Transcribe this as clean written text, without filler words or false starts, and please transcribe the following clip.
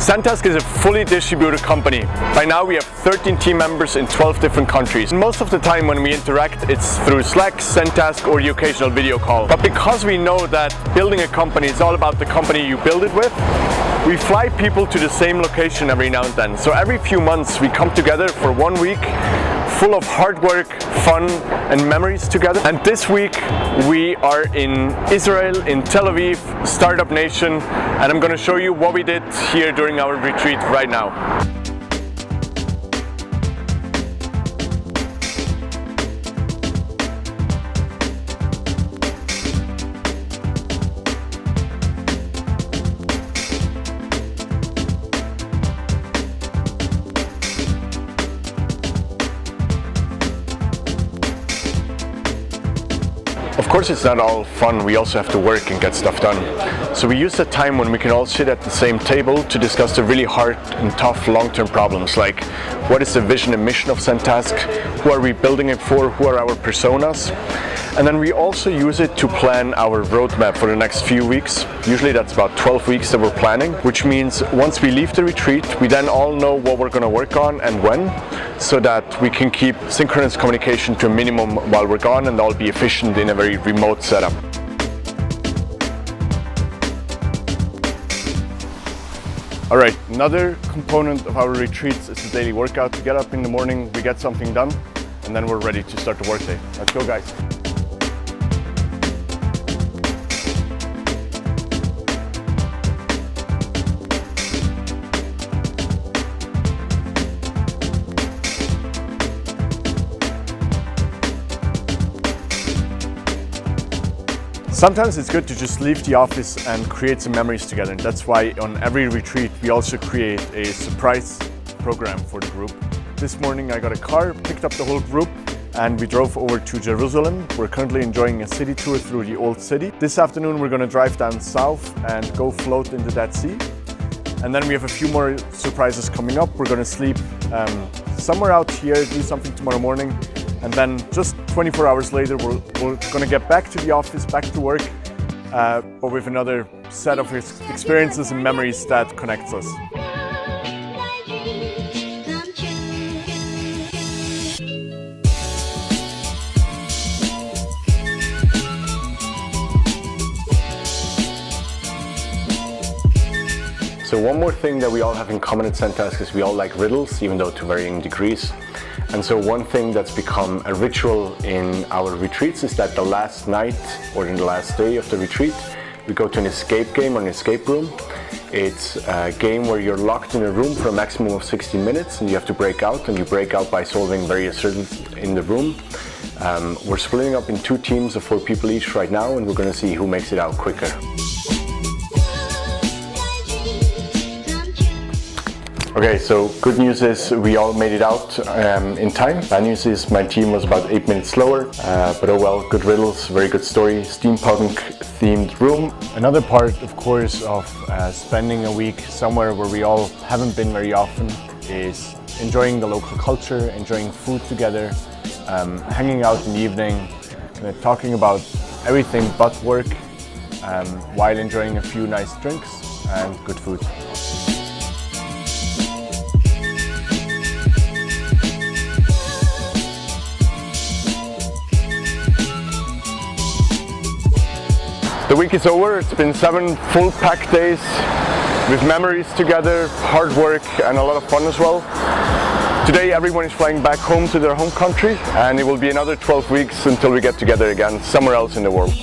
Sendtask is a fully distributed company. By now we have 13 team members in 12 different countries. Most of the time when we interact, it's through Slack, Sendtask or the occasional video call. But because we know that building a company is all about the company you build it with, we fly people to the same location every now and then. So every few months we come together for 1 week, full of hard work, fun and memories together. And this week we are in Israel, in Tel Aviv, Startup Nation, and I'm going to show you what we did here during our retreat right now. Of course it's not all fun, we also have to work and get stuff done. So we use the time when we can all sit at the same table to discuss the really hard and tough long-term problems, like what is the vision and mission of Sendtask, who are we building it for, who are our personas. And then we also use it to plan our roadmap for the next few weeks. Usually that's about 12 weeks that we're planning, which means once we leave the retreat, we then all know what we're going to work on and when, so that we can keep synchronous communication to a minimum while we're gone and all be efficient in a very remote setup. Alright, another component of our retreats is the daily workout. We get up in the morning, we get something done, and then we're ready to start the workday. Let's go, guys. Sometimes it's good to just leave the office and create some memories together. And that's why on every retreat we also create a surprise program for the group. This morning I got a car, picked up the whole group, and we drove over to Jerusalem. We're currently enjoying a city tour through the old city. This afternoon we're going to drive down south and go float in the Dead Sea. And then we have a few more surprises coming up. We're going to sleep somewhere out here, do something tomorrow morning. And then just 24 hours later, we're going to get back to the office, back to work, but with another set of experiences and memories that connects us. So one more thing that we all have in common at Sendtask is we all like riddles, even though to varying degrees. And so one thing that's become a ritual in our retreats is that the last night or in the last day of the retreat, we go to an escape game or an escape room. It's a game where you're locked in a room for a maximum of 60 minutes and you have to break out, and you break out by solving various riddles in the room. We're splitting up in 2 teams of 4 people each right now, and we're going to see who makes it out quicker. Okay, so good news is we all made it out in time. Bad news is my team was about 8 minutes slower, but oh well, good riddles, very good story, steampunk themed room. Another part, of course, of spending a week somewhere where we all haven't been very often is enjoying the local culture, enjoying food together, hanging out in the evening, talking about everything but work, while enjoying a few nice drinks and good food. The week is over. It's been 7 full packed days with memories together, hard work and a lot of fun as well. Today everyone is flying back home to their home country, and it will be another 12 weeks until we get together again somewhere else in the world.